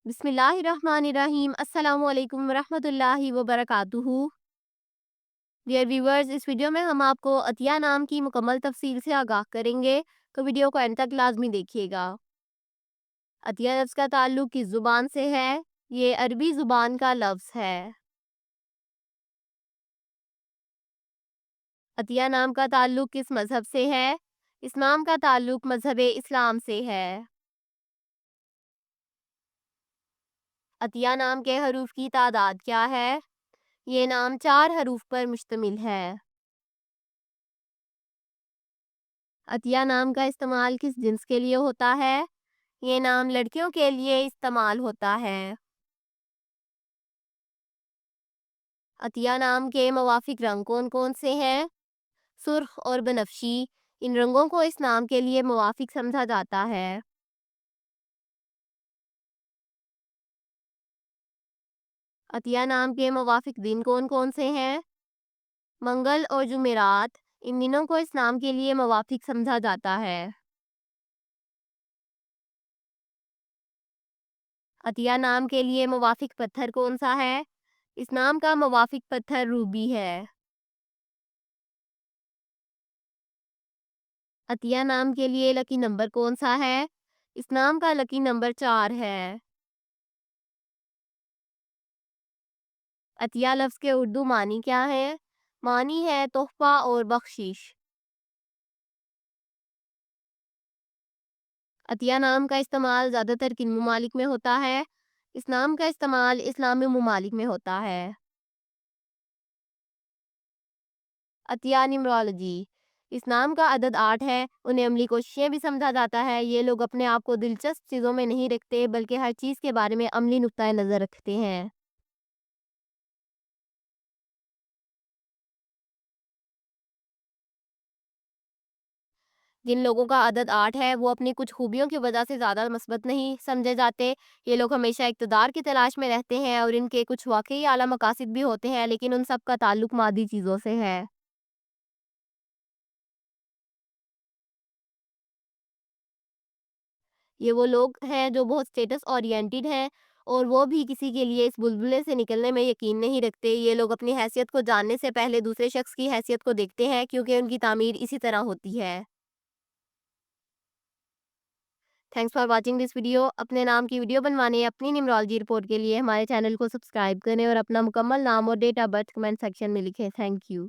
بسم اللہ الرحمن الرحیم، السلام علیکم ورحمۃ اللہ وبرکاتہ۔ ڈیئر ویورز، اس ویڈیو میں ہم آپ کو عطیہ نام کی مکمل تفصیل سے آگاہ کریں گے، تو ویڈیو کو اینڈ تک لازمی دیکھیے گا۔ عطیہ لفظ کا تعلق کس زبان سے ہے؟ یہ عربی زبان کا لفظ ہے۔ عطیہ نام کا تعلق کس مذہب سے ہے؟ اس نام کا تعلق مذہب اسلام سے ہے۔ عطیہ نام کے حروف کی تعداد کیا ہے؟ یہ نام 4 حروف پر مشتمل ہے۔ عطیہ نام کا استعمال کس جنس کے لیے ہوتا ہے؟ یہ نام لڑکیوں کے لیے استعمال ہوتا ہے۔ عطیہ نام کے موافق رنگ کون کون سے ہیں؟ سرخ اور بنفشی، ان رنگوں کو اس نام کے لیے موافق سمجھا جاتا ہے۔ عطیہ نام کے موافق دن کون کون سے ہیں؟ منگل اور جمعرات، ان دنوں کو اس نام کے لیے موافق سمجھا جاتا ہے۔ عطیہ نام کے لیے موافق پتھر کون سا ہے؟ اس نام کا موافق پتھر روبی ہے۔ عطیہ نام کے لیے لکی نمبر کون سا ہے؟ اس نام کا لکی نمبر 4 ہے۔ عطیہ لفظ کے اردو معنی کیا ہے؟ معنی ہے تحفہ اور بخشش۔ عطیہ نام کا استعمال زیادہ تر کن ممالک میں ہوتا ہے؟ اس نام کا استعمال اسلامی ممالک میں ہوتا ہے۔ عطیہ نیمرولوجی، اس نام کا عدد 8 ہے۔ انہیں عملی کوششیں بھی سمجھا جاتا ہے۔ یہ لوگ اپنے آپ کو دلچسپ چیزوں میں نہیں رکھتے، بلکہ ہر چیز کے بارے میں عملی نقطہ نظر رکھتے ہیں۔ جن لوگوں کا عدد 8 ہے وہ اپنی کچھ خوبیوں کی وجہ سے زیادہ مثبت نہیں سمجھے جاتے۔ یہ لوگ ہمیشہ اقتدار کی تلاش میں رہتے ہیں، اور ان کے کچھ واقعی اعلیٰ مقاصد بھی ہوتے ہیں، لیکن ان سب کا تعلق مادی چیزوں سے ہے۔ یہ وہ لوگ ہیں جو بہت سٹیٹس اورینٹڈ ہیں، اور وہ بھی کسی کے لیے اس بلبلے سے نکلنے میں یقین نہیں رکھتے۔ یہ لوگ اپنی حیثیت کو جاننے سے پہلے دوسرے شخص کی حیثیت کو دیکھتے ہیں، کیونکہ ان کی تعمیر اسی طرح ہوتی ہے۔ Thanks for watching this video. اپنے نام کی ویڈیو بنوانے اپنی نیمرولوجی رپورٹ کے لیے ہمارے چینل کو سبسکرائب کریں، اور اپنا مکمل نام اور date of birth comment section میں لکھیں۔ Thank you.